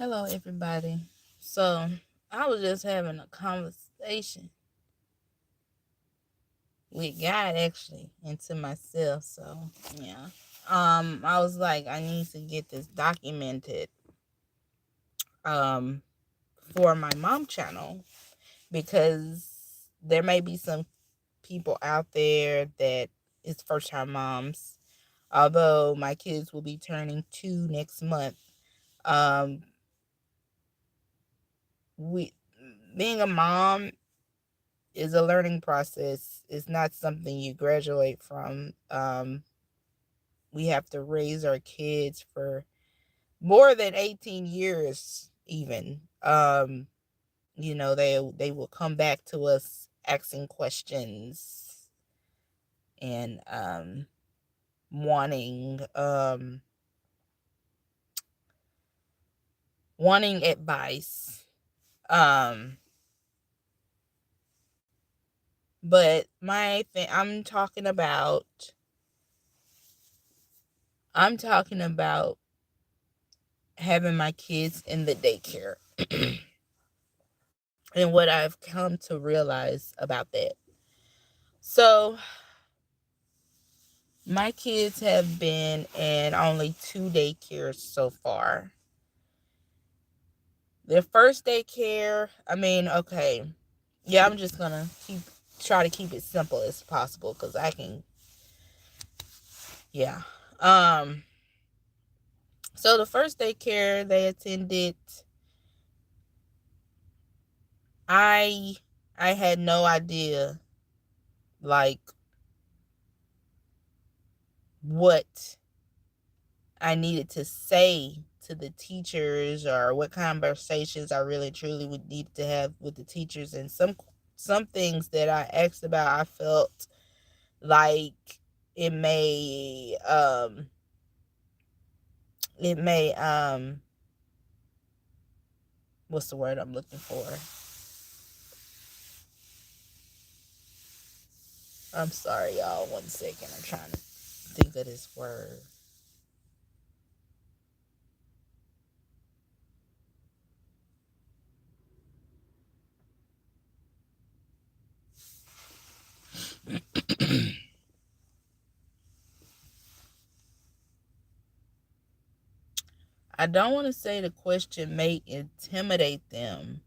Hello, everybody. So, I was just having a conversation with God, actually, and to myself. So, yeah. I was like, I need to get this documented um for my mom channel because there may be some people out there that is first time moms. Although my kids will be turning 2 next month. Um, we being a mom is a learning process. It's not something you graduate from. We have to raise our kids for more than 18 years, even. They will come back to us asking questions and wanting wanting advice. Um, but my thing, I'm talking about having my kids in the daycare and what I've come to realize about that. So, my kids have been in only 2 daycares so far. Their first daycare, okay. Yeah, I'm just gonna try to keep it simple as possible because I can, yeah. Um, so the first daycare they attended, I I had no idea like what I needed to say to the teachers or what conversations I really truly would need to have with the teachers. And some things that I asked about, I felt like it may it may what's the word I'm looking for? I'm sorry, y'all. 1 second. I'm trying to think of this word. I don't want to say the question may intimidate them,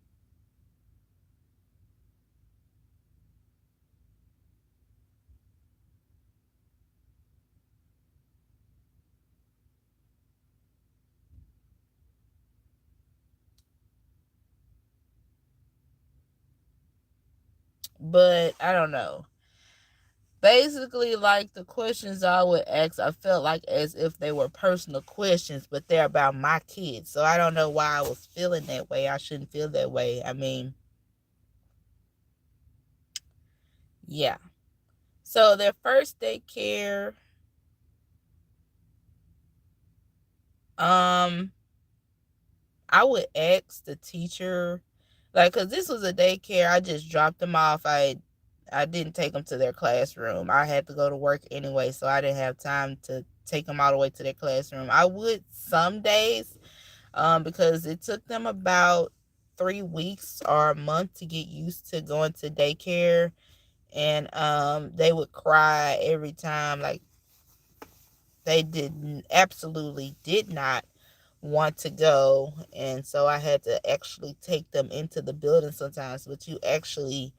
but I don't know. Basically, like the questions I would ask, I felt like as if they were personal questions, but they're about my kids. So I don't know why I was feeling that way. I shouldn't feel that way. Yeah. So their first daycare, um, I would ask the teacher, like, cause this was a daycare. I just dropped them off. I didn't take them to their classroom. I had to go to work anyway, so I didn't have time to take them all the way to their classroom. I would some days, because it took them about 3 weeks or a month to get used to going to daycare, and they would cry every time, like they absolutely did not want to go, and so I had to actually take them into the building sometimes. But you actually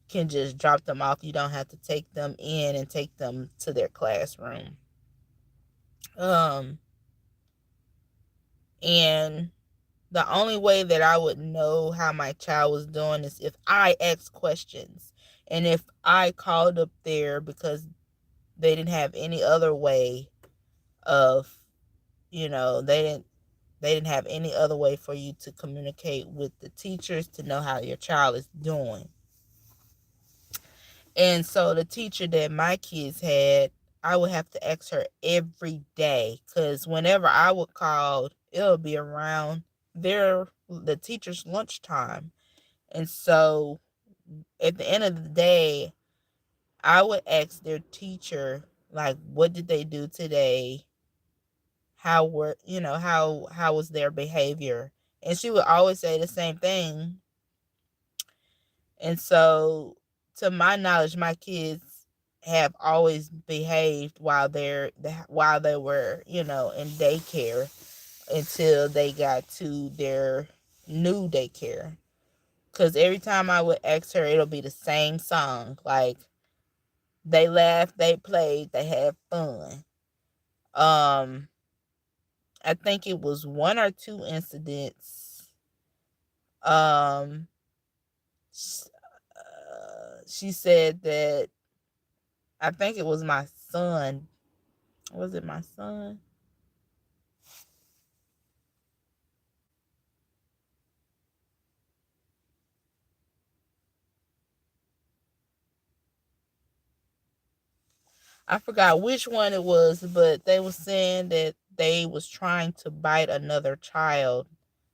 can just drop them off. You don't have to take them in and take them to their classroom. Um, and the only way that I would know how my child was doing is if I asked questions. And if I called up there because they didn't have any other way of, they didn't have any other way for you to communicate with the teachers to know how your child is doing. And so the teacher that my kids had, I would have to ask her every day because whenever I would call, it'll be around the teacher's lunchtime. And so at the end of the day, I would ask their teacher, like, what did they do today? How was their behavior? And she would always say the same thing. And so, to my knowledge, my kids have always behaved while they were, in daycare until they got to their new daycare. Because every time I would ask her, it'll be the same song. Like, they laughed, they played, they had fun. Um, I think it was one or two incidents. Um, she said that, I think it was my son. Was it my son? I forgot which one it was, but they were saying that they was trying to bite another child.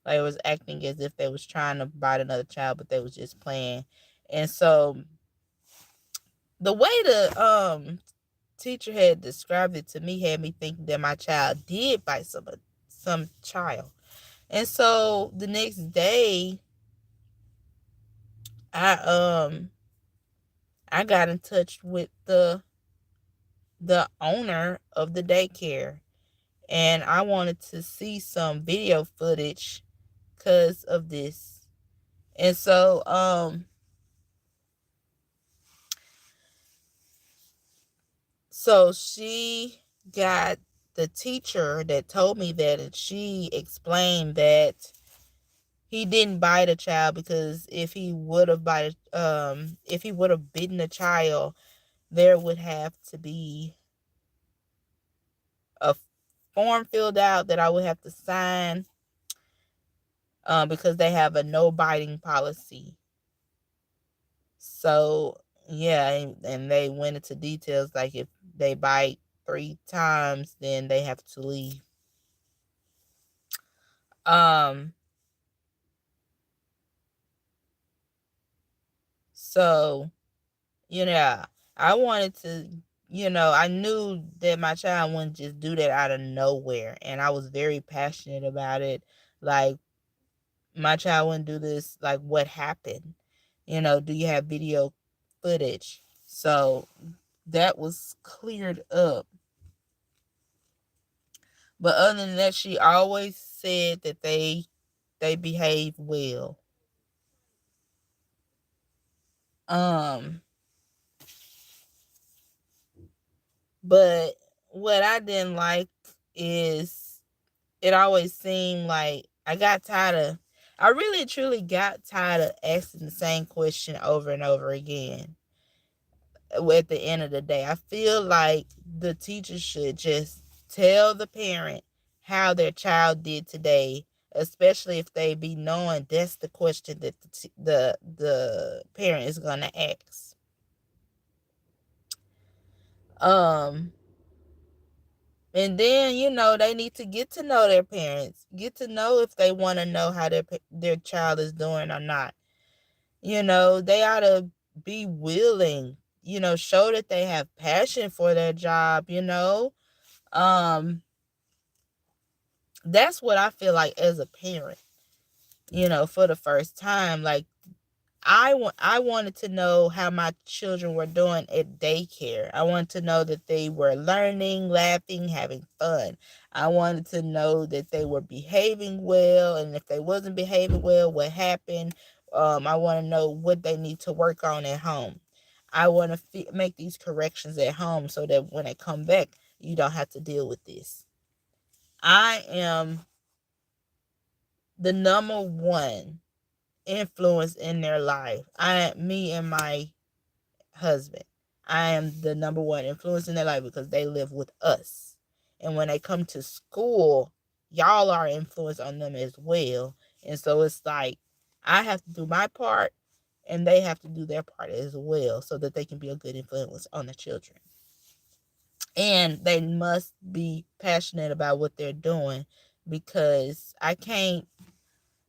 Like, it was acting as if they was trying to bite another child, but they was just playing. And so the way the teacher had described it to me had me thinking that my child did bite some child. And so the next day, I I got in touch with the owner of the daycare, and I wanted to see some video footage because of this. And so she got the teacher that told me that, and she explained that he didn't bite a child because if he would have bitten a child, there would have to be a form filled out that I would have to sign, because they have a no biting policy. So yeah, and they went into details, like if they bite 3 times, then they have to leave. Um, so yeah, I wanted to, I knew that my child wouldn't just do that out of nowhere, and I was very passionate about it. Like, my child wouldn't do this. Like, what happened? Do you have video footage? So that was cleared up. But other than that, she always said that they behave well. Um, but what I didn't like is, it always seemed like I really truly got tired of asking the same question over and over again. At the end of the day, I feel like the teacher should just tell the parent how their child did today, especially if they be knowing that's the question that the parent is gonna ask. Um, and then, they need to get to know their parents, get to know if they want to know how their child is doing or not. They ought to be willing, show that they have passion for their job. Um, that's what I feel like as a parent, for the first time. Like, I wanted to know how my children were doing at daycare. I wanted to know that they were learning, laughing, having fun. I wanted to know that they were behaving well, and if they wasn't behaving well, what happened. I want to know what they need to work on at home. I want to make these corrections at home so that when they come back, you don't have to deal with this. I am the number one influence in their life. Me and my husband, I am the number one influence in their life because they live with us. And when they come to school, y'all are influence on them as well. And so it's like, I have to do my part and they have to do their part as well so that they can be a good influence on the children. And they must be passionate about what they're doing, because I can't,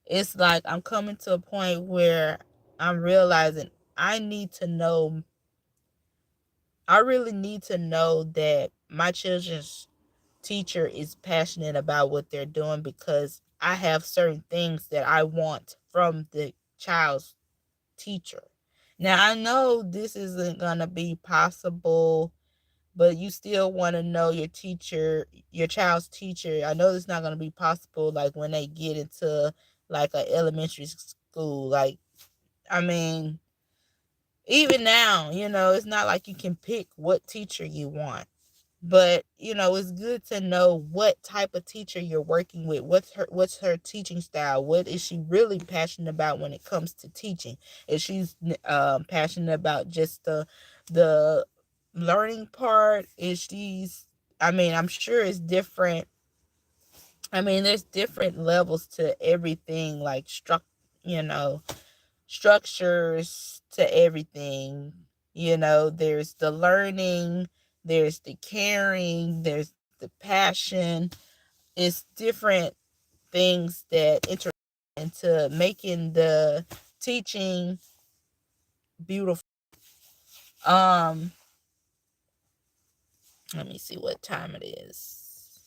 it's like I'm coming to a point where I'm realizing I need to know, I really need to know that my children's teacher is passionate about what they're doing, because I have certain things that I want from the child's teacher. Now, I know this isn't going to be possible, but you still want to know your teacher, your child's teacher. I know it's not going to be possible like when they get into like an elementary school. Like, I mean, even now, it's not like you can pick what teacher you want. But it's good to know what type of teacher you're working with. What's her teaching style? What is she really passionate about when it comes to teaching? Is she's passionate about just the learning part? Is she's I mean, I'm sure it's different. I mean, there's different levels to everything, like you know structures to everything. There's the learning, there's the caring, there's the passion. It's different things that enter into making the teaching beautiful. um Let me see what time it is,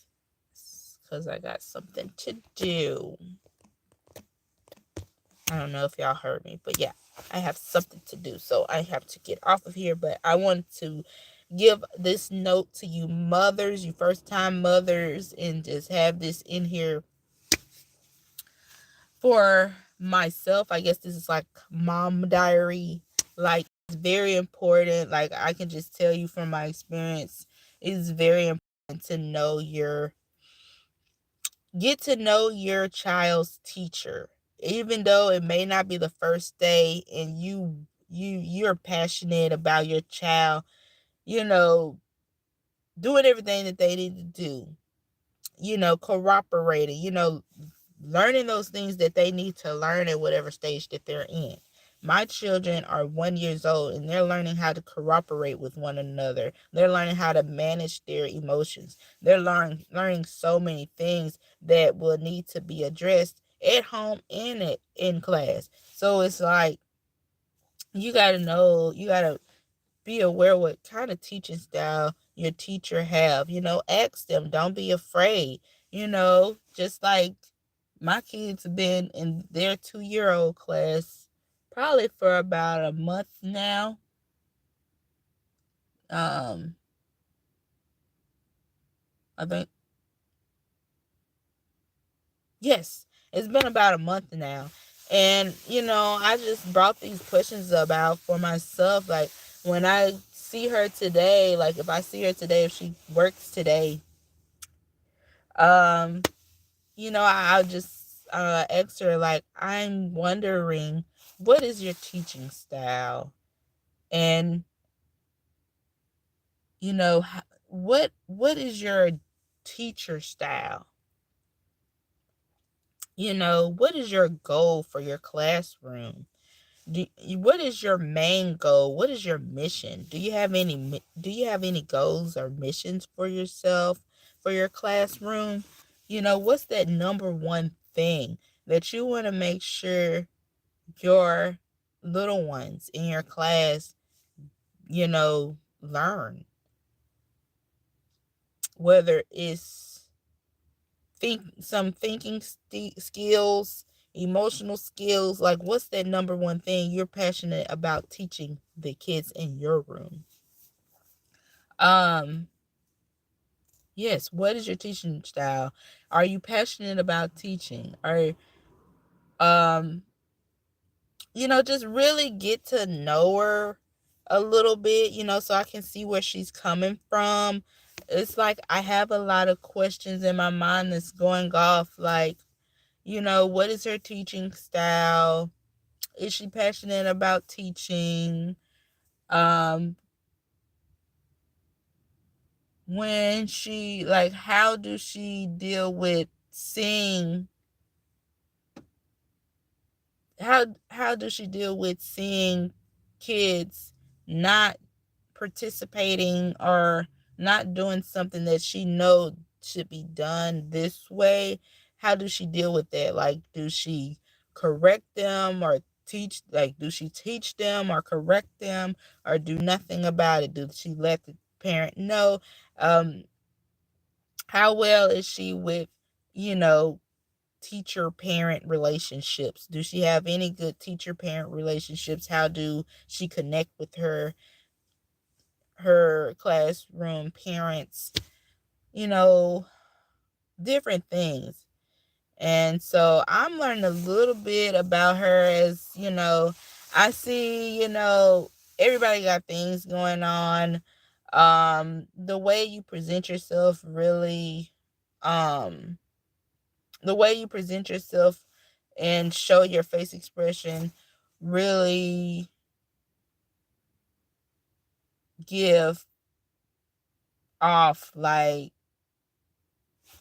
because I got something to do. I don't know if y'all heard me, but yeah, I have something to do, so I have to get off of here. But I want to give this note to you mothers, you first time mothers, and just have this in here for myself. I guess this is like mom diary. Like, it's very important. Like, I can just tell you from my experience, it's very important to get to know your child's teacher, even though it may not be the first day, and you're passionate about your child, you know doing everything that they need to do, cooperating, learning those things that they need to learn at whatever stage that they're in. My children are 1 years old, and they're learning how to cooperate with one another. They're learning how to manage their emotions. They're learning so many things that will need to be addressed at home and in class. So it's like, you gotta be aware what kind of teaching style your teacher have. Ask them. Don't be afraid. Just like my kids have been in their 2-year-old class probably for about a month now. I think, yes, it's been about a month now. And I just brought these questions about for myself. Like, when I see her today, like if I see her today, if she works today, um I'll just ask her, like, I'm wondering, what is your teaching style? And what is your teacher style? What is your goal for your classroom? What is your main goal? What is your mission? Do you have any goals or missions for yourself, for your classroom? What's that number one thing that you want to make sure your little ones in your class, learn? Whether it's some thinking skills, emotional skills. Like, what's that number one thing you're passionate about teaching the kids in your room? um yes, what is your teaching style? Are you passionate about teaching? Or um just really get to know her a little bit, so I can see where she's coming from. It's like I have a lot of questions in my mind that's going off, like, what is her teaching style? Is she passionate about teaching? Um, when she, like, how does she deal with seeing, how does she deal with seeing kids not participating or not doing something that she knows should be done this way? How does she deal with that? Like, do she correct them or teach? Like, do she teach them or correct them, or do nothing about it? Does she let the parent know? um How well is she with, you know, teacher parent relationships? Do she have any good teacher parent relationships? How do she connect with her classroom parents? You know, different things. And so I'm learning a little bit about her. As you know, I see, everybody got things going on. The way you present yourself really, um the way you present yourself and show your face expression really give off like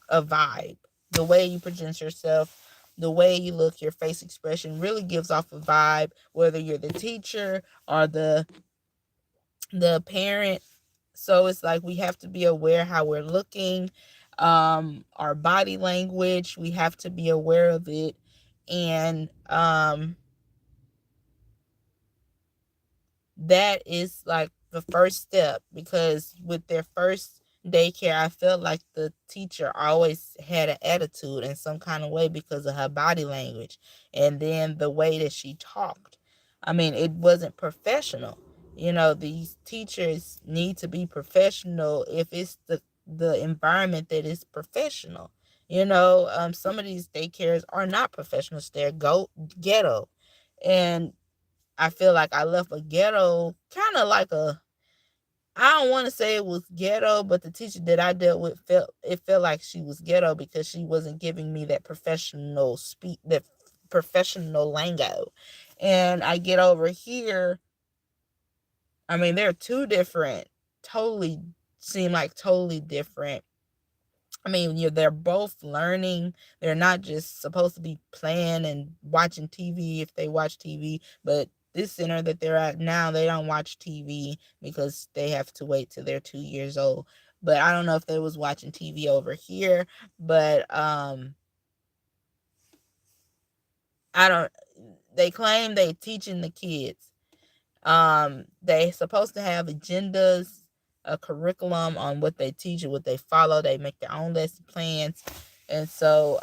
a vibe. The way you present yourself, the way you look, your face expression really gives off a vibe, whether you're the teacher or the parent. So it's like we have to be aware how we're looking, our body language, we have to be aware of it. And that is like the first step, because with their first daycare, I felt like the teacher always had an attitude in some kind of way because of her body language and then the way that she talked. I mean, it wasn't professional. These teachers need to be professional if it's the environment that is professional. Some of these daycares are not professionals. They're ghetto. And I feel like I left a ghetto, kind of like I don't want to say it was ghetto, but the teacher that I dealt with felt like she was ghetto because she wasn't giving me that professional speak, that professional lingo. And I get over here, I mean, they're two different, totally seem like totally different. I mean, they're both learning. They're not just supposed to be playing and watching TV if they watch TV, but this center that they're at now, they don't watch TV because they have to wait till they're 2 years old. But I don't know if they was watching TV over here, but I don't. They claim they teaching the kids. They supposed to have agendas, a curriculum on what they teach and what they follow. They make their own lesson plans. And so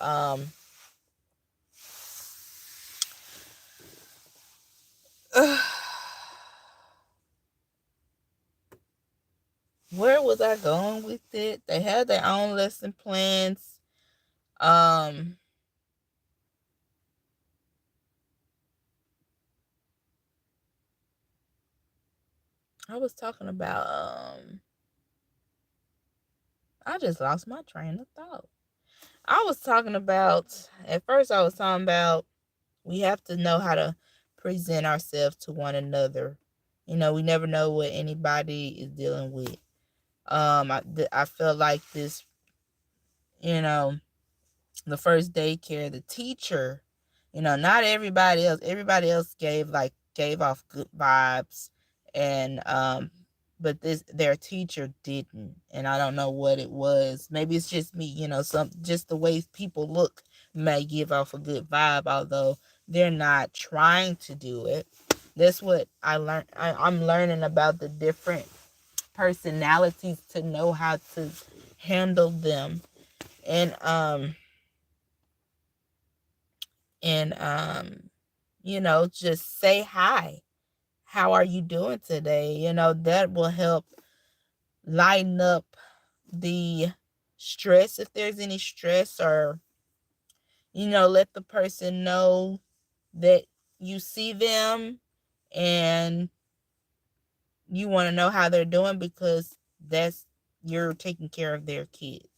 where was I going with it? They had their own lesson plans. Um I was talking about I just lost my train of thought. I was talking about At first I was talking about we have to know how to present ourselves to one another. We never know what anybody is dealing with. I feel like this, you know, the first daycare, the teacher, not everybody else gave off good vibes, and but this their teacher didn't, and I don't know what it was. Maybe it's just me, some just the way people look may give off a good vibe, although they're not trying to do it. That's what I learned. I'm learning about the different personalities to know how to handle them. And just say hi. How are you doing today? That will help lighten up the stress, if there's any stress, or let the person know that you see them and you want to know how they're doing, because that's you're taking care of their kid.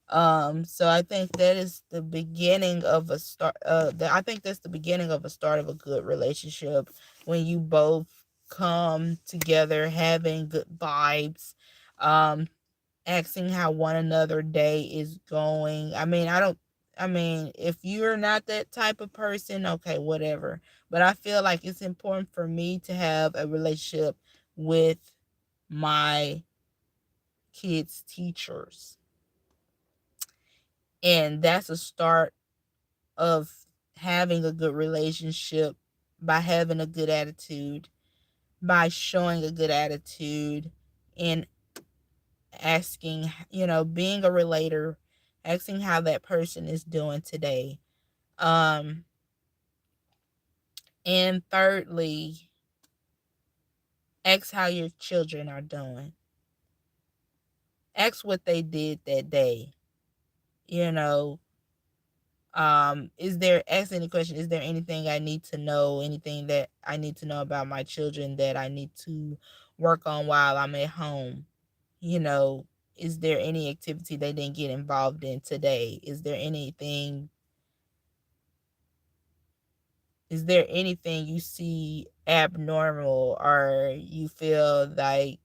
So I think that is the beginning of a start. I think that's the beginning of a start of a good relationship, when you both come together having good vibes, um, asking how one another day is going. If you're not that type of person, okay, whatever. But I feel like it's important for me to have a relationship with my kids' teachers. And that's a start of having a good relationship, by having a good attitude, by showing a good attitude, and asking, being a relator, asking how that person is doing today. Um, and thirdly, ask how your children are doing. Ask what they did that day. You know, is there, ask any question, is there anything I need to know, anything that I need to know about my children that I need to work on while I'm at home? You know, is there any activity they didn't get involved in today? Is there anything you see abnormal, or you feel like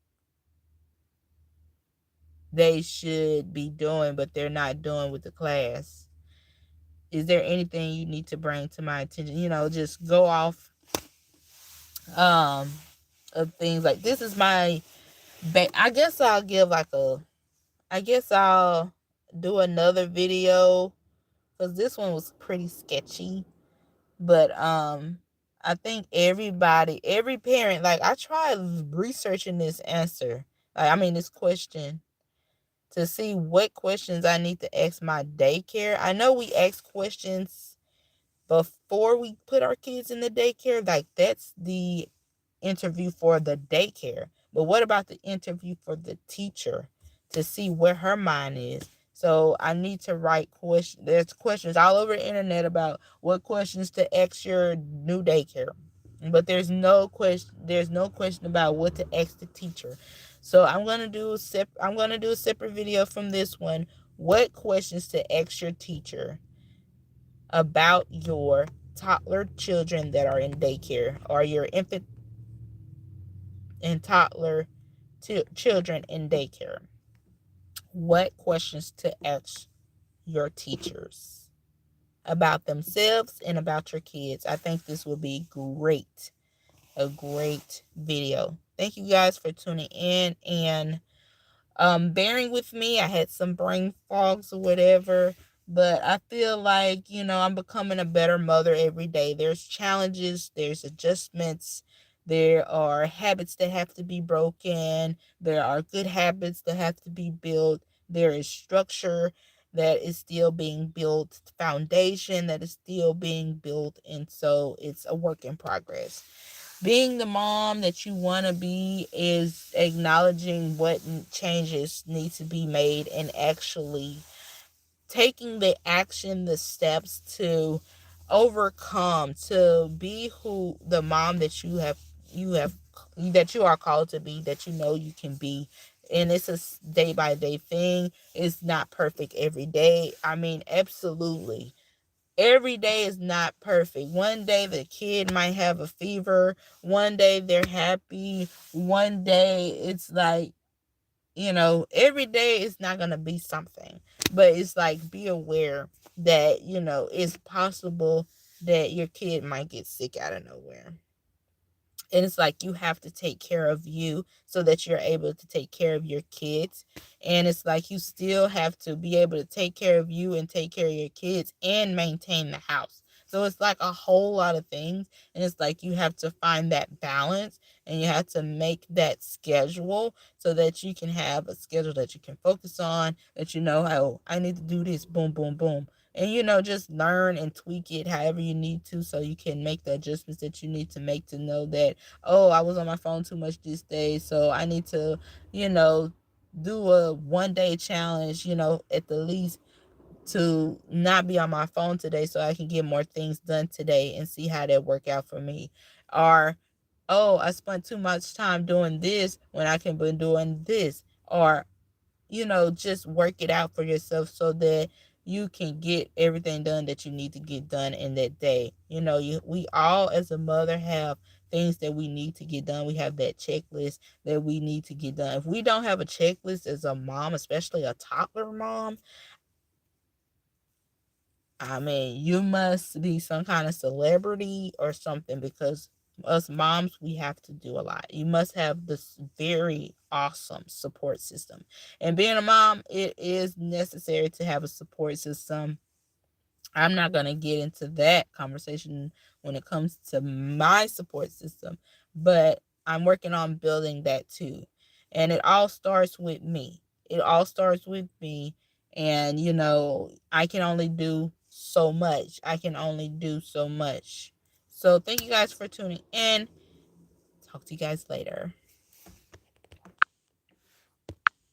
they should be doing but they're not doing with the class? Is there anything you need to bring to my attention? Just go off um of things like this. Is my I guess I'll give like a I guess I'll do another video, because this one was pretty sketchy. But I think every parent, like, I tried researching this answer, like, I mean, this question, to see what questions I need to ask my daycare. I know we ask questions before we put our kids in the daycare, like that's the interview for the daycare. But what about the interview for the teacher, to see where her mind is? So I need to write questions. There's questions all over the internet about what questions to ask your new daycare. But there's no question about what to ask the teacher. So I'm gonna do a separate video from this one. What questions to ask your teacher about your toddler children that are in daycare, or your infant and toddler children in daycare. What questions to ask your teachers about themselves and about your kids? I think this will be great. A great video. Thank you guys for tuning in and bearing with me. I had some brain fogs or whatever, but I feel like, I'm becoming a better mother every day. There's challenges, there's adjustments, there are habits that have to be broken, there are good habits that have to be built, there is structure that is still being built, foundation that is still being built, and so it's a work in progress. Being the mom that you want to be is acknowledging what changes need to be made, and actually taking the action, the steps to overcome, to be who the mom that you have that you are called to be, that you know you can be. And it's a day by day thing. It's not perfect every day. I mean, absolutely every day is not perfect. One day the kid might have a fever, one day they're happy, one day it's like, every day it's not going to be something. But it's like, be aware that, it's possible that your kid might get sick out of nowhere. And it's like, you have to take care of you so that you're able to take care of your kids. And it's like, you still have to be able to take care of you and take care of your kids and maintain the house. So it's like a whole lot of things. And it's like, you have to find that balance, and you have to make that schedule so that you can have a schedule that you can focus on, that oh, I need to do this, boom, boom, boom. And just learn and tweak it however you need to, so you can make the adjustments that you need to make, to know that, oh, I was on my phone too much this day, so I need to, do a 1 day challenge, at the least, to not be on my phone today, so I can get more things done today, and see how that work out for me. Or, oh, I spent too much time doing this when I can be doing this. Or, just work it out for yourself so that you can get everything done that you need to get done in that day. We all, as a mother, have things that we need to get done. We have that checklist that we need to get done. If we don't have a checklist as a mom, especially a toddler mom, I mean, you must be some kind of celebrity or something, because us moms, we have to do a lot. You must have this very awesome support system. And being a mom, it is necessary to have a support system. I'm not going to get into that conversation when it comes to my support system, but I'm working on building that too. And it all starts with me. It all starts with me. And, you know, I can only do so much. I can only do so much. So thank you guys for tuning in. Talk to you guys later.